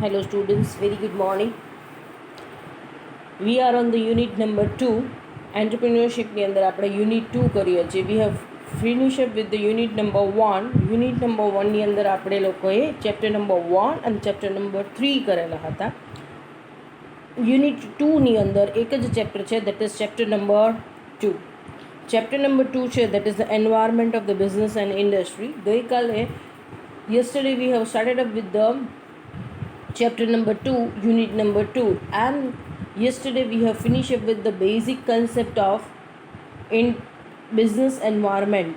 Hello students, very good morning. We are on the unit number 2. Entrepreneurship ની અંદર આપણે unit 2 કરીએ છીએ. We have finished up with the unit number 1. Unit number 1 ની અંદર આપણે લોકોએ chapter number 1 અને chapter number 3 કરેલા હતા. Unit 2 ની અંદર એક જ chapter છે, that is chapter number 2. Chapter number 2 છે, that is the environment of the business and industry. ગઈકાલે yesterday we have started up with the chapter number 2, unit number 2, and yesterday we have finished up with the basic concept of in business environment,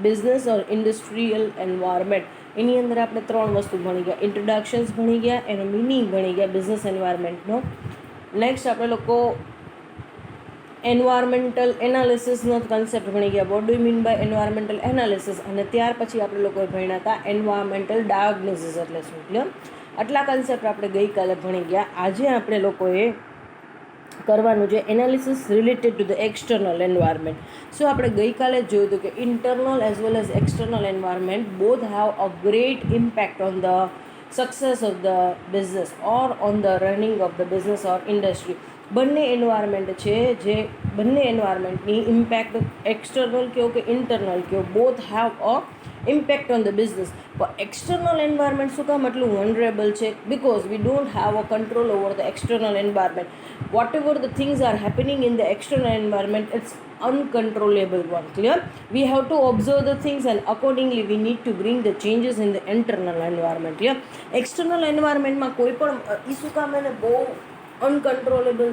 business or industrial environment. એની અંદર આપણે ત્રણ વસ્તુ ભણી ગયા, ઇન્ટ્રોડક્શન્સ ભણી ગયા, એનો મિનિંગ ભણી ગયા બિઝનેસ એન્વાયરમેન્ટનો. નેક્સ્ટ આપણે લોકો એન્વાયરમેન્ટલ એનાલિસિસનો કન્સેપ્ટ ભણી ગયા, what do mean by environmental analysis, અને ત્યાર પછી આપણે લોકોએ ભણ્યા હતા એન્વાયરમેન્ટલ ડાયગ્નોસિસ એટલે શું. ક્લિયર? આટલા કન્સેપ્ટ આપણે ગઈકાલે ભણી ગયા. આજે આપણે લોકોએ કરવાનું છે analysis related to the external environment. So આપણે ગઈકાલે જોયું હતું કે internal as well as external environment both have a great impact on the success of the business or on the running of the business or industry. બંને environment છે જે બંને એન્વાયરમેન્ટની impact external કહો કે ઇન્ટરનલ કહો, both have a impact on the business. But external environment શું કામ એટલું vulnerable છે? Because we don't have a control over the external environment. Whatever the things are happening in the external environment, it's uncontrollable one. Clear? We have to observe the things and accordingly we need to bring the changes in the internal environment. Yeah? External environment માં કોઈ પણ ઈ શું કામ એને બહુ અનકન્ટ્રોલેબલ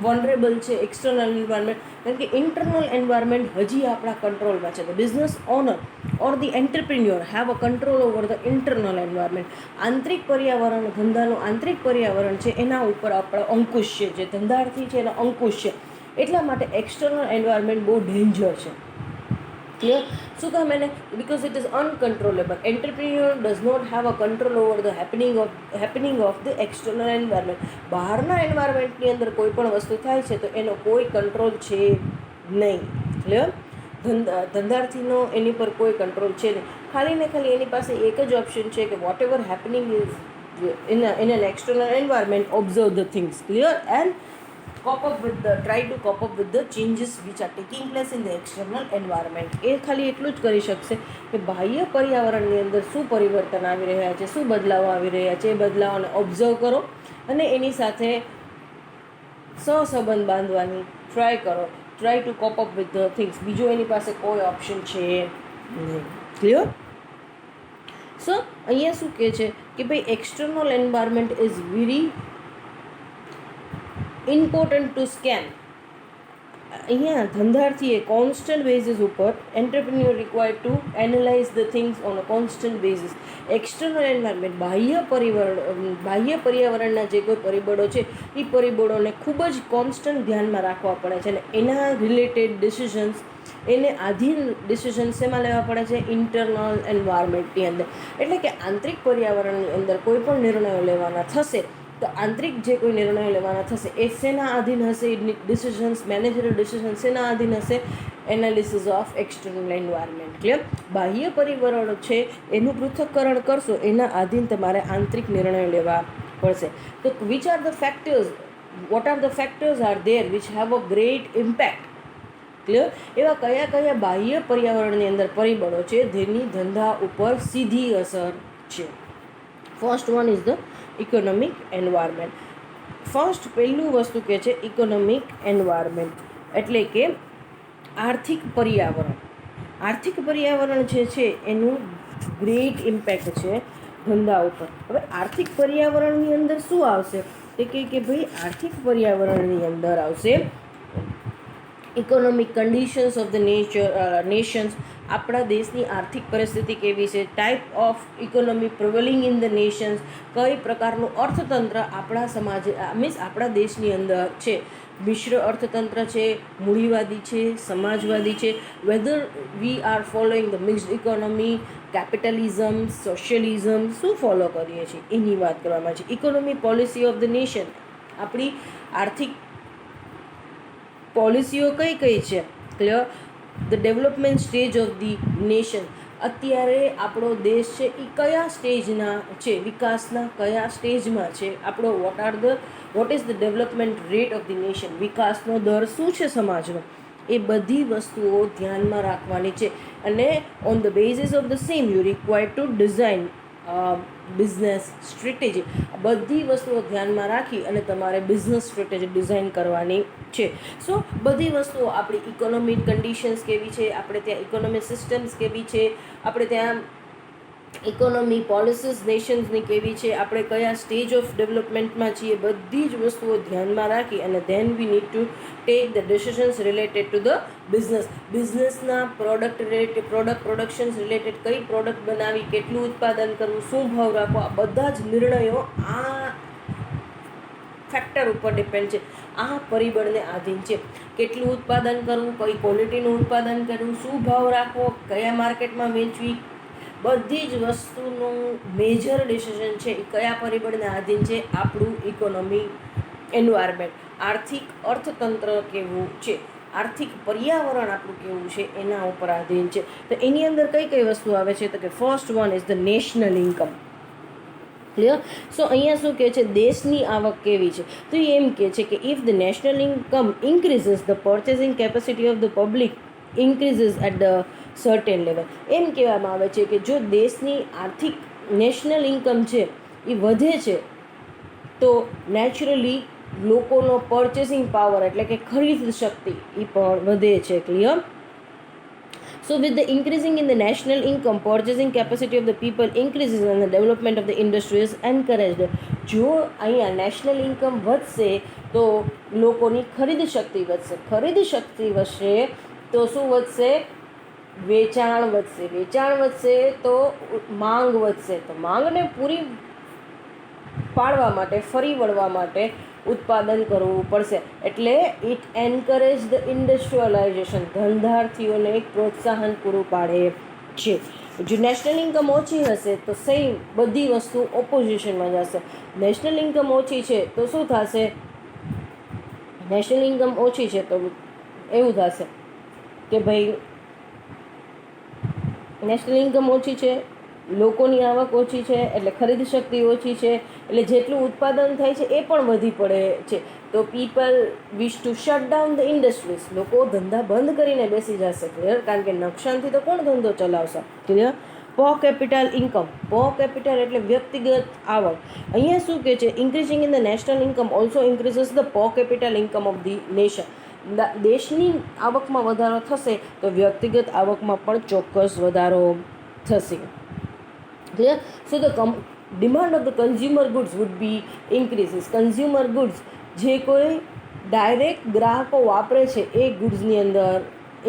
vulnerable છે external environment, કારણ કે ઇન્ટરનલ એન્વાયરમેન્ટ હજી આપણા કંટ્રોલમાં છે. The business owner or the entrepreneur have a control over the internal environment. આંતરિક પર્યાવરણ, ધંધાનું આંતરિક પર્યાવરણ છે એના ઉપર આપણો અંકુશ છે, જે ધંધાર્થી છે એનો અંકુશ છે. એટલા માટે એક્સટર્નલ એન્વાયરમેન્ટ બહુ ડેન્જર છે. ક્લિયર? શું કામ એને? Because it is uncontrollable. Entrepreneur does not have a control over the happening of the external environment. બહારના એન્વાયરમેન્ટની અંદર કોઈ પણ વસ્તુ થાય છે તો એનો કોઈ કંટ્રોલ છે નહીં. ક્લિયર? ધંધાર્થીનો એની પર કોઈ કંટ્રોલ છે નહીં. ખાલી ને ખાલી એની પાસે એક જ ઓપ્શન છે કે whatever happening is in an external environment, observe the things. Clear? And try to cope up with the changes which are taking place in the external environment. એ ખાલી એટલું જ કરી શકશે કે બાહ્ય પર્યાવરણની અંદર શું પરિવર્તન આવી રહ્યા છે, શું બદલાવો આવી રહ્યા છે, એ બદલાવોને ઓબ્ઝર્વ કરો અને એની સાથે સહસંબંધ બાંધવાની ટ્રાય કરો. Try to cope up with the things. બીજો એની પાસે કોઈ ઓપ્શન છે નહીં. ક્લિયર? સો અહીંયા શું કહે છે કે ભાઈ external environment is very important to scan. અહીંયા ધંધાર્થીએ કોન્સ્ટન્ટ બેઝિસ ઉપર entrepreneur required to analyse the things on a constant basis. External environment બાહ્ય પર્યાવરણના જે કોઈ પરિબળો છે એ પરિબળોને ખૂબ જ કોન્સ્ટન્ટ ધ્યાનમાં રાખવા પડે છે અને એના રિલેટેડ ડિસિઝન્સ, એને આધીન ડિસિઝન શેમાં લેવા પડે છે? ઇન્ટરનલ એન્વાયરમેન્ટની અંદર. એટલે કે આંતરિક પર્યાવરણની અંદર કોઈ પણ નિર્ણયો લેવાના થશે તો આંતરિક જે કોઈ નિર્ણયો લેવાના થશે એ શેના આધીન હશે? ડિસિઝન્સ, મેનેજરલ ડિસિઝન્સ શેના આધીન હશે? Analysis of external environment. Clear? બાહ્ય પરિબળો છે એનું પૃથ્થકરણ કરશો, એના આધીન તમારે આંતરિક નિર્ણયો લેવા પડશે. તો which are the factors, what are the factors are there which have a great impact? Clear? એવા કયા કયા બાહ્ય પર્યાવરણની અંદર પરિબળો છે જેની ધંધા ઉપર સીધી અસર છે? First one is the economic environment. First પહેલું વસ્તુ કે છે ઇકોનોમિક એન્વાયરમેન્ટ, એટલે કે આર્થિક પર્યાવરણ. આર્થિક પર્યાવરણ જે છે એનું ગ્રેટ ઇમ્પેક્ટ છે ધંધા ઉપર. હવે આર્થિક પર્યાવરણની અંદર શું આવશે? તે કે ભાઈ આર્થિક પર્યાવરણની અંદર આવશે economic conditions of the Nations. આપણા દેશની આર્થિક પરિસ્થિતિ કેવી છે, type of economy prevailing in the Nations, કઈ પ્રકારનું અર્થતંત્ર આપણા સમાજ મીન્સ આપણા દેશની અંદર છે. મિશ્ર અર્થતંત્ર છે, મૂડીવાદી છે, સમાજવાદી છે, whether we are following the mixed economy, capitalism, socialism, શું ફોલો કરીએ છીએ એની વાત કરવામાં છે. Economy policy of the nation, આપણી આર્થિક પોલિસીઓ કઈ કઈ છે? Clear? The development stage of the nation, અત્યારે આપણો દેશ છે એ કયા સ્ટેજના છે, વિકાસના કયા સ્ટેજમાં છે, આપણો what is the development rate of the nation, વિકાસનો દર શું છે સમાજનો, એ બધી વસ્તુઓ ધ્યાનમાં રાખવાની છે. અને on the basis of the same you require to design business strategy. બધી વસ્તુઓ ધ્યાનમાં રાખી અને તમારે બિઝનેસ સ્ટ્રેટેજી ડિઝાઇન કરવાની છે. સો બધી વસ્તુઓ, આપણી ઇકોનોમિક કન્ડિશન્સ કેવી છે, આપણે ત્યાં ઇકોનોમિક સિસ્ટમ્સ કેવી છે, આપણે ત્યાં ઇકોનોમી પોલિસીસ નેશન્સની કેવી છે, આપણે કયા સ્ટેજ ઓફ ડેવલપમેન્ટમાં છીએ, બધી જ વસ્તુઓ ધ્યાનમાં રાખી અને then we need to take the decisions related to the બિઝનેસના પ્રોડક્શન્સ રિલેટેડ, કઈ પ્રોડક્ટ બનાવી, કેટલું ઉત્પાદન કરવું, શું ભાવ રાખવો, આ બધા જ નિર્ણયો આ ફેક્ટર ઉપર ડિપેન્ડ છે, આ પરિબળને આધીન છે. કેટલું ઉત્પાદન કરવું, કઈ ક્વોલિટીનું ઉત્પાદન કરવું, શું ભાવ રાખવો, કયા માર્કેટમાં વેચવી, બધી જ વસ્તુનું મેજર ડિસિઝન છે એ કયા પરિબળને આધીન છે, આપણું ઇકોનોમી એન્વાયરમેન્ટ, આર્થિક અર્થતંત્ર કેવું છે, આર્થિક પર્યાવરણ આપણું કેવું છે એના ઉપર આધીન છે. તો એની અંદર કઈ કઈ વસ્તુ આવે છે, તો કે first one is the national income. Clear? So અહીંયા શું કહે છે, દેશની આવક કેવી છે, તો એ એમ કહે છે કે if the national income increases the purchasing capacity of the public increases at the certain level. એમ કહેવામાં આવે છે કે જો દેશની આર્થિક નેશનલ ઇન્કમ છે એ વધે છે તો નેચરલી લોકોનો પર્ચેસિંગ પાવર એટલે કે ખરીદ શક્તિ એ પણ વધે છે. Clear? So with the increasing in the national income, purchasing capacity of the people increases and the development of the industry is encouraged. જો અહીંયા નેશનલ ઇન્કમ વધશે તો લોકોની ખરીદ શક્તિ વધશે, ખરીદ શક્તિ વધશે તો શું વધશે, વેચાણ વધશે, વેચાણ વધશે તો માંગ વધશે, તો માંગને પૂરી પાડવા માટે, ફરી વળવા માટે ઉત્પાદન કરવું પડશે. એટલે ઇટ એન્કરેજ ધ ઇન્ડસ્ટ્રીયલાઇઝેશન, ધંધાર્થીઓને એક પ્રોત્સાહન પૂરું પાડે છે. જો નેશનલ ઇન્કમ ઓછી હશે તો સેમ બધી વસ્તુ ઓપોઝિશનમાં જશે. નેશનલ ઇન્કમ ઓછી છે તો શું થશે, નેશનલ ઇન્કમ ઓછી છે તો એવું થશે કે ભાઈ નેશનલ ઇન્કમ ઓછી છે, લોકોની આવક ઓછી છે એટલે ખરીદ શક્તિ ઓછી છે, એટલે જેટલું ઉત્પાદન થાય છે એ પણ વધી પડે છે. તો people wish two shut down the industries, લોકો ધંધા બંધ કરીને બેસી જશે. ક્લિયર? કારણ કે નુકસાનથી તો કોણ ધંધો ચલાવશે. ક્લિયર? પર કેપિટલ ઇન્કમ, પર કેપિટલ એટલે વ્યક્તિગત આવક. અહીંયા શું કહે છે, increasing in the national income also increases the પર capital income of the nation. દેશની આવકમાં વધારો થશે તો વ્યક્તિગત આવકમાં પણ ચોક્કસ વધારો થશે. Clear? So the demand of the consumer goods would be increases. Consumer goods જે કોઈ ડાયરેક્ટ ગ્રાહકો વાપરે છે એ ગુડ્સની અંદર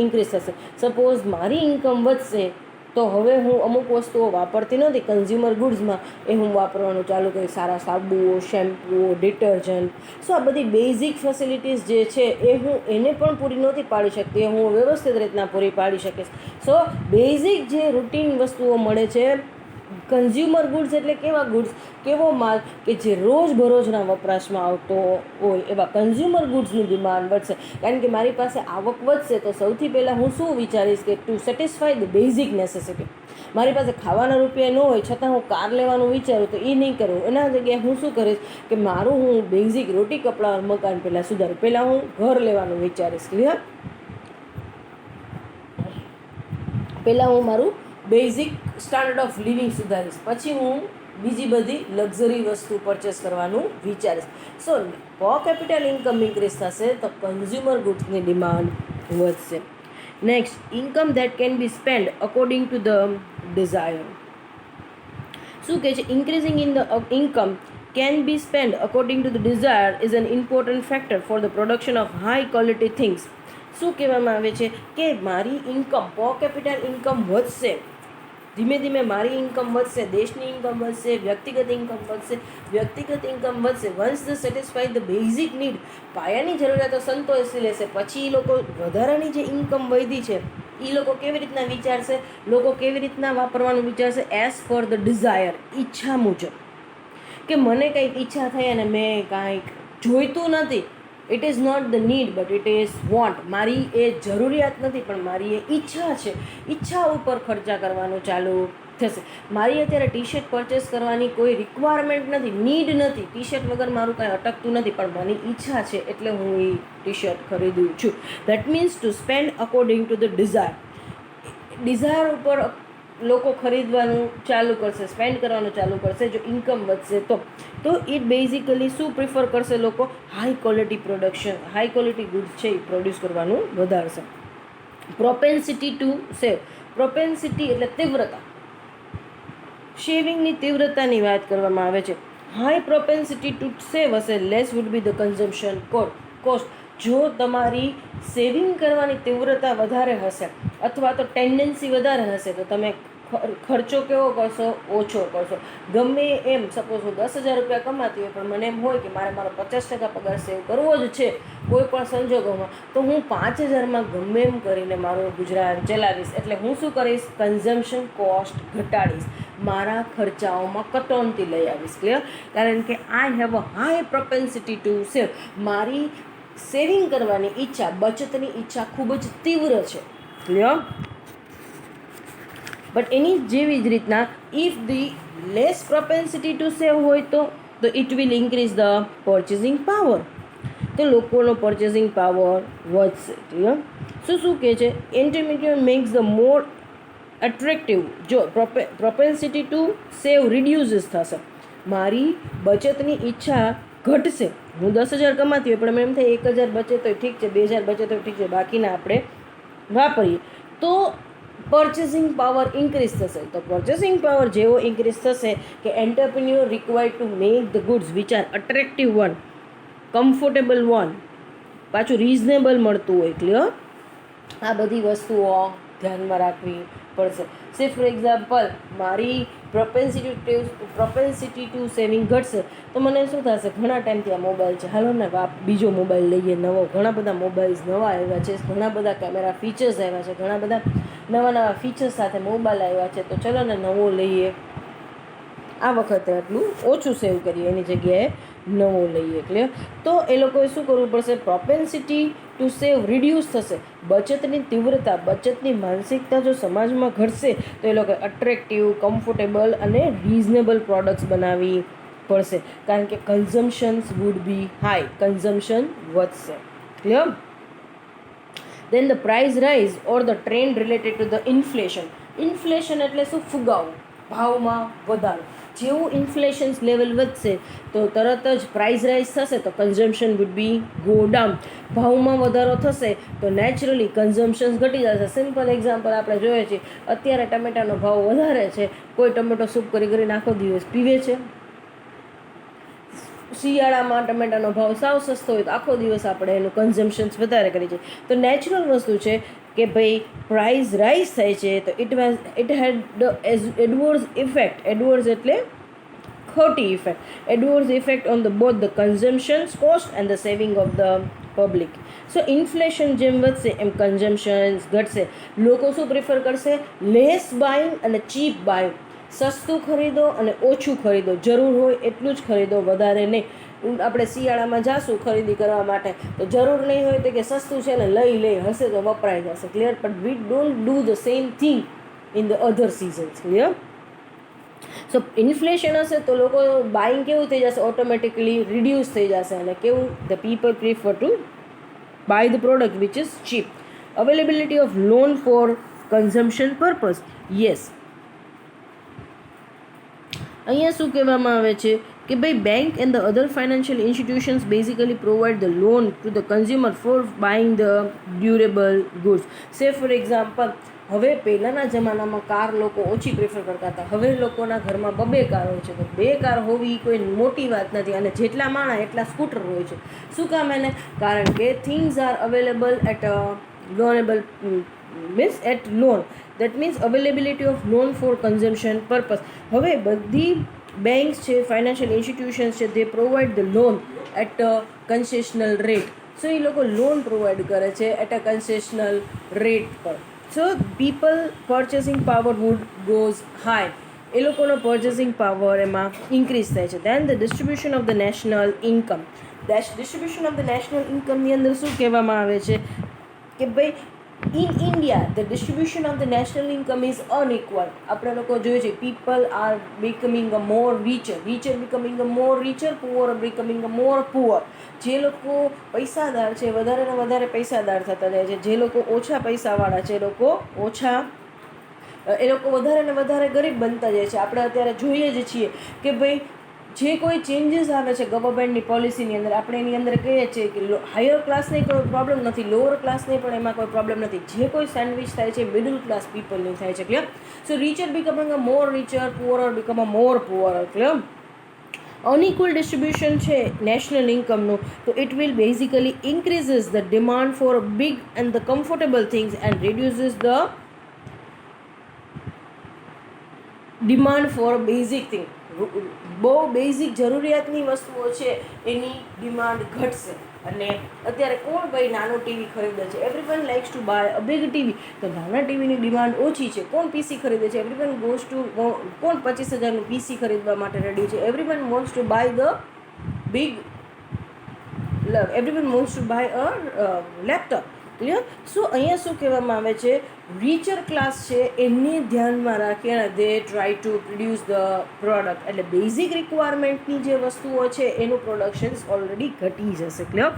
ઇન્ક્રીઝ થશે. સપોઝ મારી ઇન્કમ વધશે તો હવે હું અમુક વસ્તુઓ વાપરતી નથી કન્ઝ્યુમર ગુડ્સમાં, એ હું વાપરવાનું ચાલુ કરીશ, સારા સાબુઓ, શેમ્પૂઓ, ડિટર્જન્ટ. સો આ બધી બેઝિક ફેસિલિટીઝ જે છે એ હું એને પણ પૂરી નહોતી પાડી શકતી, એ હું વ્યવસ્થિત રીતના પૂરી પાડી શકીશ. સો બેઝિક જે રૂટીન વસ્તુઓ મળે છે, કન્ઝ્યુમર ગુડ્સ એટલે કેવા ગુડ્સ, કેવો માલ કે જે રોજબરોજના વપરાશમાં આવતો હોય એવા કન્ઝ્યુમર ગુડ્સની ડિમાન્ડ વધશે. કારણ કે મારી પાસે આવક વધશે તો સૌથી પહેલાં હું શું વિચારીશ કે to satisfy the basic necessity. મારી પાસે ખાવાના રૂપિયા ન હોય છતાં હું કાર લેવાનું વિચારું તો એ નહીં કરું, એના જગ્યાએ હું શું કરીશ કે મારું હું બેઝિક રોટી કપડાં મકાન પહેલાં સુધારું, પહેલાં હું ઘર લેવાનું વિચારીશ. ક્લિયર? પહેલાં હું મારું બેઝિક સ્ટાન્ડર્ડ ઓફ લિવિંગ સુધારીશ, પછી હું બીજી બધી લક્ઝરી વસ્તુ પરચેસ કરવાનું વિચારીશ. સો પર કેપિટલ ઇન્કમ ઇન્ક્રીઝ થશે તો કન્ઝ્યુમર ગુડ્સની ડિમાન્ડ વધશે. Next, income that can be spend according to the desire. શું કહે છે, increasing in the income can be spent according to the desire is an important factor for the production of high quality things. શું કહેવામાં આવે છે કે મારી income, પર કેપિટલ ઇન્કમ વધશે, ધીમે ધીમે મારી ઇન્કમ વધશે, દેશની ઇન્કમ વધશે, વ્યક્તિગત ઇન્કમ વધશે, વ્યક્તિગત ઇન્કમ વધશે. Once the satisfy the basic need, પાયાની જરૂરિયાતો સંતોષી લેશે, પછી એ લોકો વધારાની જે ઇન્કમ વધી છે એ લોકો કેવી રીતના વિચારશે, લોકો કેવી રીતના વાપરવાનું વિચારશે, એઝ પર ધ ડિઝાયર, ઈચ્છા મુજબ. કે મને કંઈક ઈચ્છા થઈ અને મેં કાંઈક જોઈતું નથી it is not the need but it is want. મારી એ જરૂરિયાત નથી પણ મારી એ ઈચ્છા છે. ઈચ્છા ઉપર ખર્ચા કરવાનું ચાલુ થશે. મારી અત્યારે ટી શર્ટ પરચેસ કરવાની કોઈ રિક્વાયરમેન્ટ નથી, નીડ નથી, ટી શર્ટ વગર મારું કાંઈ અટકતું નથી, પણ મને ઈચ્છા છે એટલે હું એ ટી શર્ટ ખરીદું છું. That means to spend according to the desire. Desire ઉપર લોકો ખરીદવાનું ચાલુ કરશે, સ્પેન્ડ કરવાનું ચાલુ કરશે જો ઇન્કમ વધશે તો ઇટ બેઝિકલી શું પ્રિફર કરશે લોકો? High quality production, high quality goods છે એ પ્રોડ્યુસ કરવાનું વધારશે. પ્રોપેન્સિટી ટુ સેવ. પ્રોપેન્સિટી એટલે તીવ્રતા. સેવિંગની તીવ્રતાની વાત કરવામાં આવે છે. હાઈ પ્રોપેન્સિટી ટુ સેવ હશે, less would be the consumption cost. જો તમારી સેવિંગ કરવાની તીવ્રતા વધારે હશે અથવા તો ટેન્ડન્સી વધારે હશે તો તમે ખર્ચો કેવો કરશો? ઓછો કરશો. ગમે એમ સપોઝ હું 10,000 રૂપિયા કમાતી હોય પણ મને એમ હોય કે મારે મારો 50% પગાર સેવ કરવો જ છે કોઈ પણ સંજોગોમાં, તો હું 5,000માં ગમે એમ કરીને મારું ગુજરાન ચલાવીશ. એટલે હું શું કરીશ? કન્ઝમ્પશન કોસ્ટ ઘટાડીશ, મારા ખર્ચાઓમાં કટોનથી લઈ આવીશ. ક્લિયર? કારણ કે I have a high propensity to save. મારી સેવિંગ કરવાની ઈચ્છા, બચતની ઈચ્છા ખૂબ જ તીવ્ર છે. ક્લિયર? બટ એની જેવી જ રીતના if the less propensity to save હોય તો it will increase the purchasing power. તો લોકોનો પર્ચેસિંગ પાવર વધશે. ક્લિયર? શું કહે છે? Intermediate makes the more attractive. જો પ્રોપેન્સિટી ટુ સેવ રિડ્યુસીસ થશે, મારી બચતની ઈચ્છા ઘટશે. હું 10,000 કમાતી હોય પણ મને એમ થાય 1,000 બચે તો ઠીક છે, 2,000 બચે તો ઠીક છે, બાકીના આપણે વાપરીએ, તો પર્ચેસિંગ પાવર ઇન્ક્રીઝ થશે. તો પર્ચેસિંગ પાવર જેવો ઇન્ક્રીઝ થશે કે entrepreneur required to make the goods which are attractive one, comfortable one, પાછું રીઝનેબલ મળતું હોય. ક્લિયર? આ બધી વસ્તુઓ ધ્યાનમાં રાખવી પડશે. સે ફોર એક્ઝામ્પલ મારી પ્રોપેન્સિટી ટુ સેવિંગ ઘટશે તો મને શું થશે? ઘણા ટાઈમથી આ મોબાઈલ છે, હાલો ને બીજો મોબાઈલ લઈએ નવો. ઘણા બધા મોબાઈલ્સ નવા આવ્યા છે, ઘણા બધા કેમેરા ફીચર્સ આવ્યા છે, ઘણા બધા નવા ફીચર્સ સાથે મોબાઈલ આવ્યા છે, તો ચલો ને નવો લઈએ. આ વખતે આટલું ઓછું સેવ કરીએ એની જગ્યાએ નવો લઈએ. ક્લિયર? તો એ લોકોએ શું કરવું પડશે? પ્રોપેન્સિટી ટુ સેવ રિડ્યુસ થશે. બચતની તીવ્રતા, બચતની માનસિકતા જો સમાજમાં ઘટશે તો એ લોકોએ અટ્રેક્ટિવ, કમ્ફર્ટેબલ અને રીઝનેબલ પ્રોડક્ટ્સ બનાવવી પડશે. કારણ કે consumptions would be high, consumption વધશે. Clear? Then the price rise or the trend related to the inflation. Inflation એટલે શું? ફુગાવો, ભાવમાં વધારો. જેવું ઇન્ફ્લેશન લેવલ વધશે તો તરત જ પ્રાઇસ રાઇઝ થશે તો consumption would be go down. ભાવમાં વધારો થશે તો નેચરલી કન્ઝમ્પશન ઘટી જશે. સિમ્પલ એક્ઝામ્પલ આપણે જોઈએ છીએ, અત્યારે ટમેટાનો ભાવ વધારે છે, કોઈ ટમેટો સૂપ કરીને આખો દિવસ પીવે છે. શિયાળામાં ટમેટાનો ભાવ સાવ સસ્તો હોય તો આખો દિવસ આપણે એનું કન્ઝમ્પશન્સ વધારે કરીએ છીએ. તો નેચરલ વસ્તુ છે કે ભાઈ પ્રાઇસ રાઇઝ થાય છે તો it had the adverse effect. Adverse એટલે ખોટી effect. Adverse effect on the both the consumptions cost and the saving of the public. So inflation જેમ વધશે એમ કન્ઝમ્પશન્સ ઘટશે. લોકો શું પ્રિફર કરશે? લેસ બાઇંગ અને ચીપ બાઇંગ. સસ્તું ખરીદો અને ઓછું ખરીદો, જરૂર હોય એટલું જ ખરીદો, વધારે નહીં. આપણે શિયાળામાં જાશું ખરીદી કરવા માટે તો જરૂર નહીં હોય તો કે સસ્તું છે ને લઈ હશે તો વપરાઈ જશે. Clear? But we don't do the same thing in the other seasons. Clear? So inflation હશે તો લોકો બાઇંગ કેવું થઈ જશે? ઓટોમેટિકલી રિડ્યુસ થઈ જશે. અને કેવું? The people prefer to buy the product which is cheap. Availability of loan for consumption purpose. Yes, અહીંયા શું કહેવામાં આવે છે કે ભાઈ bank and the other financial institutions basically provide the loan to the consumer for buying the durable goods. Say for example હવે પહેલાંના જમાનામાં કાર લોકો ઓછી પ્રિફર કરતા હતા, હવે લોકોના ઘરમાં 2 કાર હોય છે. તો 2 કાર હોવી કોઈ મોટી વાત નથી અને જેટલા માણસ એટલા સ્કૂટર હોય છે. શું કામ એને? કારણ કે things are available at loanable means at loan. That means availability of loan for consumption purpose. હવે બધી બેંક્સ છે, ફાઇનાન્શિયલ ઇન્સ્ટિટ્યુશન્સ છે, they provide the loan at concessional rate. So એ લોકો લોન પ્રોવાઈડ કરે છે એટ અ કન્સેશનલ રેટ પર. So people purchasing power would goes high. એ લોકોનો પર્ચેસિંગ પાવર એમાં ઇન્ક્રીઝ થાય છે. Then the distribution of the national income. Distribution of the national ઇન્કમની અંદર શું કહેવામાં આવે છે કે ભાઈ in India the distribution of the national income is unequal. આપણે લોકો જોઈએ છે people are becoming a more richer becoming a more richer, poor becoming a more poor. જે લોકો પૈસાદાર છે વધારે ને વધારે પૈસાદાર થતા જાય છે, જે લોકો ઓછા પૈસાવાળા છે એ લોકો વધારે ને વધારે ગરીબ બનતા જાય છે. આપણે અત્યારે જોઈએ જ છીએ કે ભાઈ જે કોઈ ચેન્જીસ આવે છે ગવર્મેન્ટની પોલિસીની અંદર, આપણે એની અંદર કહીએ છીએ કે હાયર ક્લાસને કોઈ પ્રોબ્લેમ નથી, લોઅર ક્લાસને પણ એમાં કોઈ પ્રોબ્લેમ નથી. જે કોઈ સેન્ડવિચ થાય છે મિડલ ક્લાસ પીપલની થાય છે. Clear? So richer becoming a more richer, poor become a more poor. Clear? Unequal distribution છે નેશનલ ઇન્કમનું, તો it will basically increases the demand for big and the comfortable things and reduces the demand for basic thing. બહુ basic જરૂરિયાતની વસ્તુઓ છે એની demand ઘટશે. અને અત્યારે કોણ ભાઈ નાનો ટીવી ખરીદે છે? Everyone likes to buy a big TV. તો નાના ટીવીની ડિમાન્ડ ઓછી છે. કોણ પીસી ખરીદે છે? એવરીવન ગોઝ ટુ કોણ 25,000નું પીસી ખરીદવા માટે રેડી છે? Everyone wants to buy the big everyone wants to buy a laptop. Clear? So અહીંયા શું કહેવામાં આવે છે, રીચર ક્લાસ છે એની ધ્યાનમાં રાખી અને they try to produce the product. એટલે બેઝિક રિક્વાયરમેન્ટની જે વસ્તુઓ છે એનું પ્રોડક્શન્સ ઓલરેડી ઘટી જશે. Clear?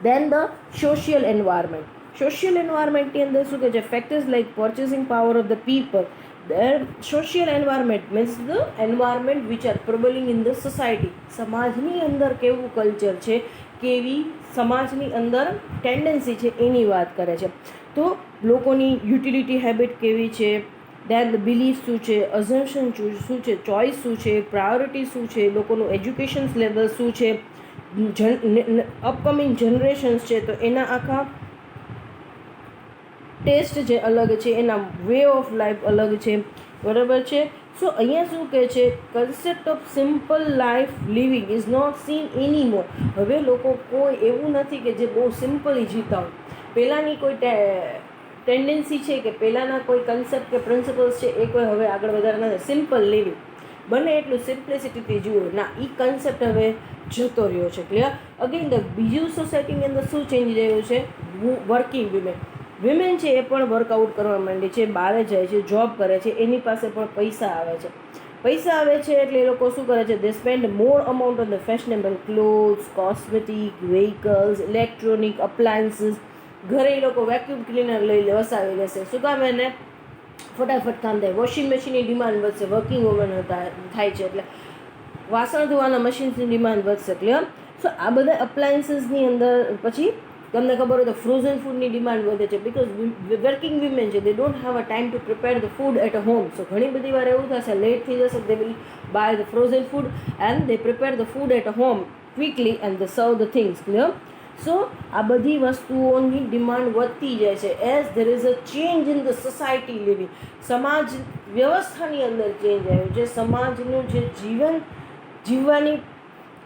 Then the social environment. Social એન્વાયરમેન્ટની અંદર શું કહે છે, factors like purchasing power of the people. Social environment means the environment which are prevailing in the society. સમાજની અંદર કેવું કલ્ચર છે, કેવી સમાજની અંદર ટેન્ડન્સી છે એની વાત કરે છે. તો લોકોની યુટિલિટી હેબિટ કેવી છે, દેન બિલીફ શું છે, અઝમ્પશન શું છે, ચોઇસ શું છે, પ્રાયોરિટી શું છે, લોકોનું એજ્યુકેશન લેવલ શું છે, અપકમિંગ જનરેશન્સ છે તો એના આખા ટેસ્ટ જે અલગ છે, એના વે ઓફ લાઈફ અલગ છે. બરાબર છે? સો અહીંયા શું કહે છે, concept of simple life living is not seen any more. હવે લોકો કોઈ એવું નથી કે જે બહુ સિમ્પલી જીવતા હોય. પહેલાંની કોઈ ટેન્ડન્સી છે કે પહેલાંના કોઈ કન્સેપ્ટ કે પ્રિન્સિપલ્સ છે એ કોઈ હવે આગળ વધારે નથી. સિમ્પલ લિવિંગ, બને એટલું સિમ્પ્લિસિટીથી જુઓ ના, એ કન્સેપ્ટ હવે જતો રહ્યો છે. ક્લિયર? અગેન ધ બીજું સોસાયટીની અંદર શું ચેન્જ રહ્યું છે, વર્કિંગ વિમેન છે એ પણ વર્કઆઉટ કરવા માંડી છે, બહાર જાય છે, જોબ કરે છે, એની પાસે પણ પૈસા આવે છે. પૈસા આવે છે એટલે એ લોકો શું કરે છે, they spend more amount on the fashionable clothes, cosmetic, vehicles, electronic appliances. ઘરે એ લોકો વેક્યુમ ક્લીનર લઈ વસાવી લેશે. શું કામ? એને ફટાફટ કામ થાય. વોશિંગ મશીનની ડિમાન્ડ વધશે, વર્કિંગ વુમન થાય છે એટલે વાસણ ધોવાના મશીન્સની ડિમાન્ડ વધશે. ક્લિયર? સો આ બધા અપ્લાયન્સીસની અંદર પછી તમને ખબર હોય તો ફ્રોઝન ફૂડની ડિમાન્ડ વધે છે, બિકોઝ વર્કિંગ વિમેન છે, they don't have a time to prepare the food at a home. So ઘણી બધી વાર એવું થશે, લેટ થઈ જશે, they will buy the frozen food and they prepare the food at a home quickly and they serve the things. Clear? સો આ બધી વસ્તુઓની ડિમાન્ડ વધતી જાય છે as there is a change in the society living. સમાજ વ્યવસ્થાની અંદર change આવ્યો છે. સમાજનું જે જીવવાની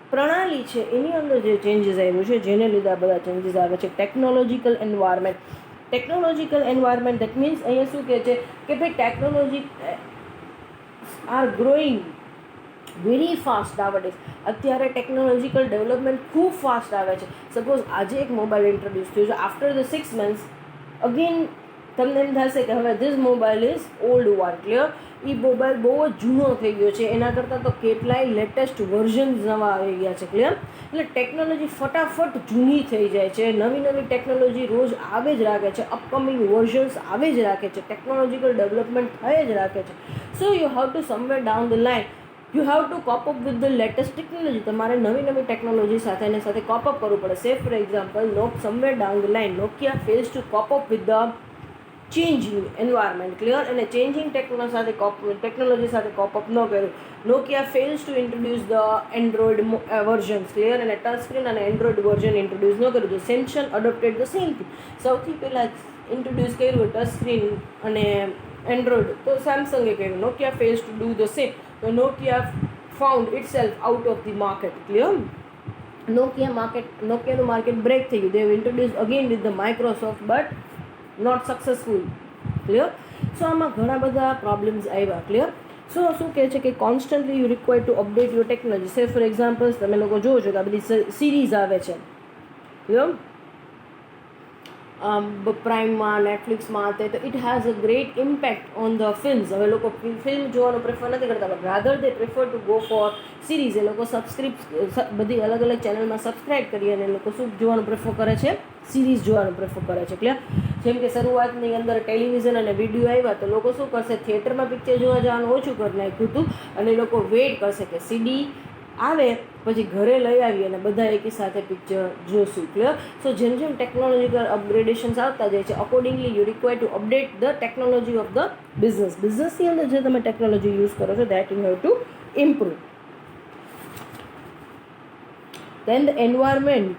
પ્રણાલી છે એની અંદર જે ચેન્જીસ આવ્યું છે, જેને લીધે આ બધા ચેન્જીસ આવે છે. Technological environment. Technological environment that means અહીંયા શું કહે છે કે ભાઈ technology are growing very fast nowadays. અત્યારે ટેકનોલોજીકલ ડેવલપમેન્ટ ખૂબ ફાસ્ટ આવે છે. સપોઝ આજે એક મોબાઈલ ઇન્ટ્રોડ્યુસ થયું છે, આફ્ટર ધ 6 months અગેન તમને એમ થશે કે હવે this mobile is old one. Clear? A mobile બહુ જ જૂનો થઈ ગયો છે, એના કરતાં તો કેટલાય લેટેસ્ટ વર્ઝન્સ નવા આવી ગયા છે. ક્લિયર? એટલે ટેકનોલોજી ફટાફટ જૂની થઈ જાય છે. નવી નવી ટેકનોલોજી રોજ આવે જ રાખે છે, અપકમિંગ વર્ઝન્સ આવે જ રાખે છે, ટેકનોલોજીકલ ડેવલપમેન્ટ થઈ જ રાખે છે. So you have to somewhere down the line you have to cope up with the latest technology. તમારે નવી નવી ટેકનોલોજી સાથે સાથે કોપ અપ કરવું પડે. Say for example somewhere down the line Nokia fails to cope up with the changing environment. Clear? અને changing technology સાથે cope up ન કર્યું. Nokia fails to introduce the Android versions. Clear? અને touch screen અને Android version introduce ન કર્યું. તો Samsung adopted the same thing. સૌથી પહેલાં ઇન્ટ્રોડ્યુસ કર્યું ટચ સ્ક્રીન અને એન્ડ્રોઇડ તો સેમસંગે કર્યું. Nokia fails to do the same. તો Nokia found itself out of the market. Clear? નોકિયાનું માર્કેટ બ્રેક થઈ ગયું. They introduce again with the Microsoft but not successful. Clear? So આમાં ઘણા બધા પ્રોબ્લેમ્સ આવ્યા. ક્લિયર? શું કહે છે કે constantly you require to update your technology. સે ફોર એક્ઝામ્પલ્સ તમે લોકો જોવો છો કે આ બધી સિરીઝ આવે છે પ્રાઇમમાં, નેટફ્લિક્સમાં, તો it has a great impact on the films. હવે લોકો ફિલ્મ જોવાનું પ્રેફર નથી કરતા, but rather they prefer to go for series. એ લોકો બધી અલગ અલગ ચેનલમાં સબસ્ક્રાઈબ કરી અને લોકો શું જોવાનું પ્રેફર કરે છે? સિરીઝ જોવાનું પ્રેફર કરે છે. ક્લિયર? જેમ કે શરૂઆતની અંદર ટેલિવિઝન અને વિડીયો આવ્યા તો લોકો શું કરશે? થિયેટરમાં પિક્ચર જોવા જવાનું ઓછું કરી નાખ્યું હતું અને લોકો વેઇટ કરશે કે સીડી આવે પછી ઘરે લઈ આવી અને બધા એકી સાથે પિક્ચર જોશું. ક્લિયર? સો જેમ જેમ ટેકનોલોજીકલ અપગ્રેડેશન્સ આવતા જાય છે, accordingly you require to update the technology of the business. બિઝનેસની અંદર જે તમે ટેકનોલોજી યુઝ કરો છો that you have to improve. Then the environment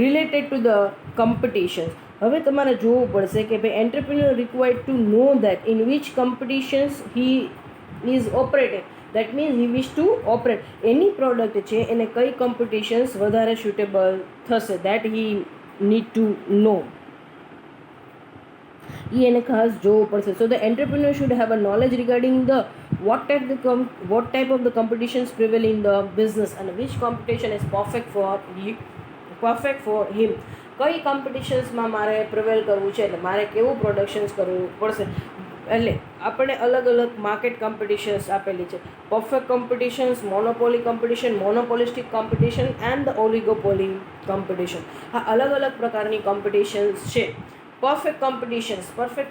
related to the competitions. હવે તમારે જોવું પડશે કે ભાઈ entrepreneur required to know that in which competitions he is operating. That means he wish to operate. Any product છે એને કઈ competitions વધારે suitable થશે, that he need to know. એ એને ખાસ જોવું પડશે. So the entrepreneur should have a knowledge regarding the what type of the competitions prevail in the business and which competition is perfect for him. કઈ કોમ્પિટિશન્સમાં મારે prevail કરવું છે, એટલે મારે કેવું પ્રોડક્શન્સ કરવું પડશે. એટલે આપણે અલગ અલગ માર્કેટ કોમ્પિટિશન્સ આપેલી છે. Perfect competitions, monopoly competition, monopolistic competition and the oligopoly competition. આ અલગ અલગ પ્રકારની કોમ્પિટિશન્સ છે. પરફેક્ટ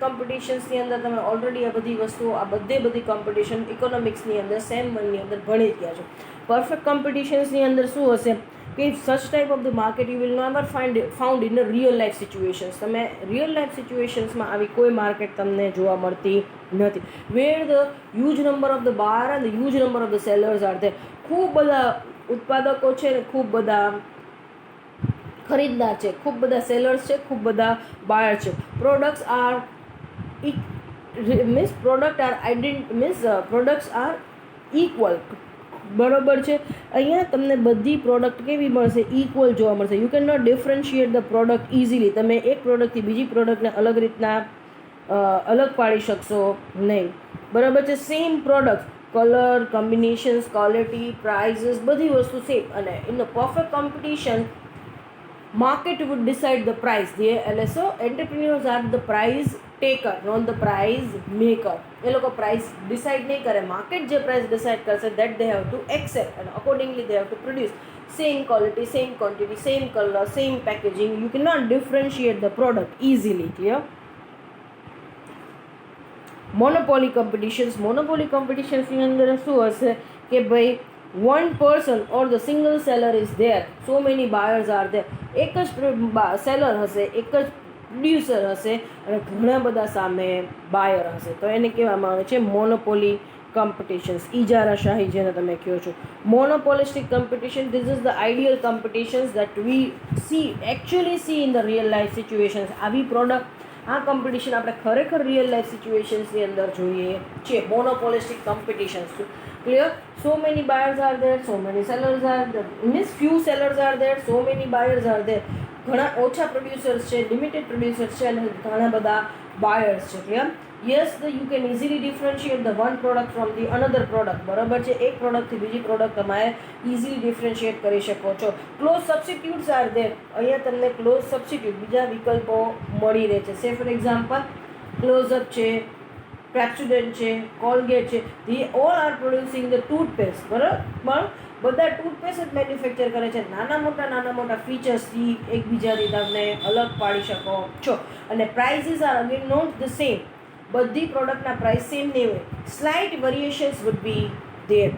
કોમ્પિટિશન્સની અંદર તમે ઓલરેડી આ બધી વસ્તુઓ, આ બધી કોમ્પિટિશન ઇકોનોમિક્સની અંદર સેમ 1 ની અંદર ભણી ગયા છો. પરફેક્ટ કોમ્પિટિશન્સની અંદર શું હશે કે such type of the market you will never found in a real life situations. તમે રિયલ લાઈફ સિચ્યુએશન્સમાં આવી કોઈ માર્કેટ તમને જોવા મળતી નથી. Where the huge number of the buyer and the huge number of the sellers are there. ખૂબ બધા ઉત્પાદકો છે ને ખૂબ બધા ખરીદદાર છે, ખૂબ બધા સેલર્સ છે, ખૂબ બધા બાયર છે. Products are equal. બરોબર છે? અહીંયા તમને બધી પ્રોડક્ટ કેવી મળશે? ઇક્વલ જોવા મળશે. You can not differentiate the product easily. તમે એક પ્રોડક્ટથી બીજી પ્રોડક્ટને અલગ રીતના અલગ પાડી શકશો નહીં. બરાબર છે? Same product, colour, combinations, quality, prices, બધી વસ્તુ સેમ. અને in the perfect competition market would decide the price. So entrepreneurs are the price taker, not the price maker. એ લોકો price decide નહીં કરે, માર્કેટ જે price decide કરશે that they have to accept and accordingly they have to produce same quality, same quantity, same color, same packaging. You cannot differentiate the product easily. Clear? Monopoly competitions ની અંદર શું હશે કે ભાઈ one person or the single seller is there, so many buyers are there. એક જ seller હશે, એક જ પ્રોડ્યુસર હશે અને ઘણા બધા સામે બાયર હશે, તો એને કહેવામાં આવે છે મોનોપોલી કોમ્પિટિશન્સ. ઇજારાશાહી જેને તમે કહો છો. Monopolistic competition, this is the ideal competitions that we actually see in the real life situations. આવી પ્રોડક્ટ, આ કોમ્પિટિશન આપણે ખરેખર રિયલ લાઈફ સિચ્યુએશન્સની અંદર જોઈએ છીએ. Monopolistic competitions. Clear? So many buyers are there, so many sellers are there. Means few sellers are there, so many buyers are there. ઘણા ઓછા પ્રોડ્યુસર્સ છે, લિમિટેડ પ્રોડ્યુસર્સ છે અને ઘણા બધા બાયર્સ છે. Clear? Yes, you can easily differentiate the one product from the another product. બરાબર છે? એક પ્રોડક્ટથી બીજી પ્રોડક્ટ તમારે ઇઝીલી ડિફરન્શિએટ કરી શકો છો. Close substitutes are there. અહીંયા તમને ક્લોઝ સબસ્ટિટ્યુટ, બીજા વિકલ્પો મળી રહે છે. સે ફોર એક્ઝામ્પલ ક્લોઝઅપ છે, પેપ્સોડન્ટ છે, કોલગેટ છે. The all are producing the toothpaste. બરાબર? પણ બધા ટૂથપેસ્ટ જ મેન્યુફેક્ચર કરે છે. નાના મોટા ફીચર્સથી એકબીજાથી તમને અલગ પાડી શકો છો. અને prices are again not the same. બધી પ્રોડક્ટના પ્રાઇસ સેમ નહીં હોય. Slight variations would be there.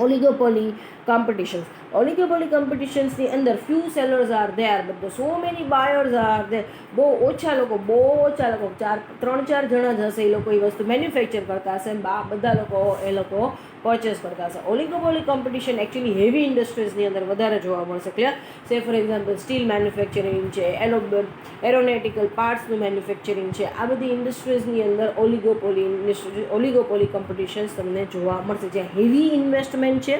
Oligopoly કોમ્પિટિશન્સની અંદર few sellers are there but so many buyers are there. બહુ ઓછા લોકો 3-4 જણા જ હશે એ લોકો એ વસ્તુ મેન્યુફેક્ચર કરતા હશે, બધા લોકો એ લોકો પરચેસ કરતા હશે. ઓલિગોપોલી કોમ્પિટિશન એકચ્યુઅલી હેવી ઇન્ડસ્ટ્રીઝની અંદર વધારે જોવા મળશે. ક્લિયર? સે ફોર એક્ઝામ્પલ સ્ટીલ મેન્યુફેક્ચરિંગ છે, એરોનેટિકલ પાર્ટ્સનું મેન્યુફેક્ચરિંગ છે. આ બધી ઇન્ડસ્ટ્રીઝની અંદર ઓલિગોપોલી કોમ્પિટિશન્સ તમને જોવા મળશે, જ્યાં હેવી ઇન્વેસ્ટમેન્ટ છે,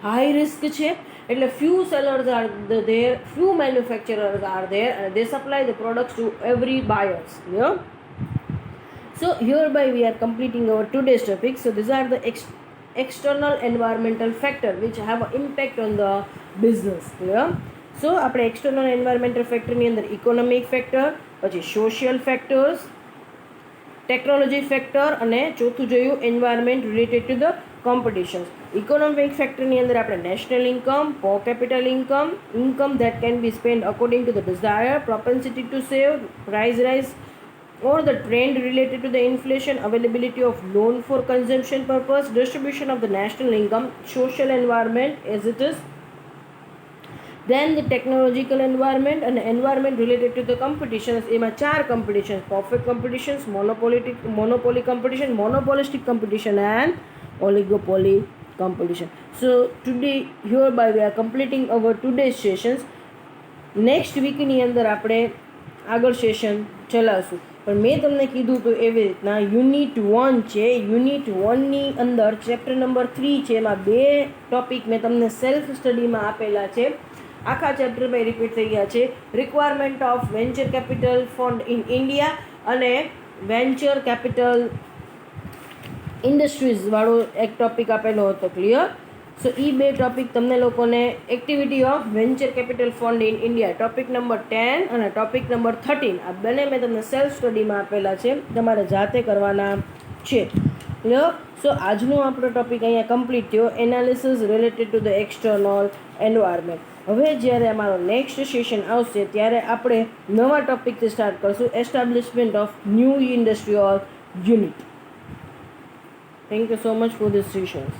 હાઈ રિસ્ક છે. એટલે few sellers are there, few manufacturers are there and they supply the products to every buyers. Yeah? So hereby we are completing our today's topic. So these are the external environmental factor which have an impact on the business. Clear? So આપણે external environmental factor ની અંદર economic factor, પછી social factors, technology factor અને ચોથું જોયું environment related to the competitions. Economic factor ની અંદર આપણે national income, per capita income, income that can be spent according to the desire, propensity to save, price rise or the trend related to the inflation, availability of loan for consumption purpose, distribution of the national income, social environment as it is, then the technological environment and environment related to the competitions. એમાં 4 competitions: perfect competitions, monopoly competition, monopolistic competition and oligopoly competition. So today hereby we are completing our today's sessions. Next વીકની અંદર આપણે આગળ session ચલાવશું. પણ મેં તમને કીધું તો એવી રીતના યુનિટ 1 છે. યુનિટ 1ની અંદર ચેપ્ટર નંબર 3 છે. એમાં 2 ટોપિક મેં તમને સેલ્ફ સ્ટડીમાં આપેલા છે. આખા ચેપ્ટરમાં રિપીટ થઈ ગયા છે. Requirement of venture capital fund in India અને વેન્ચર કેપિટલ ઇન્ડસ્ટ્રીઝ વાળો એક ટોપિક આપેલો હતો. ક્લિયર? સો એ 2 ટોપિક તમને લોકોને activity of venture capital fund in India topic number 10 અને ટોપિક નંબર 13 આ બંને મેં તમને સેલ્ફ સ્ટડીમાં આપેલા છે. તમારે જાતે કરવાના છે. ક્લિયર? સો આજનો આપણો ટોપિક અહીંયા કમ્પ્લીટ થયો, analysis related to the external environment. હવે જ્યારે અમારો નેક્સ્ટ સેશન આવશે ત્યારે આપણે નવા ટોપિકથી સ્ટાર્ટ કરશું, establishment of new industrial unit. Thank you so much for this sessions.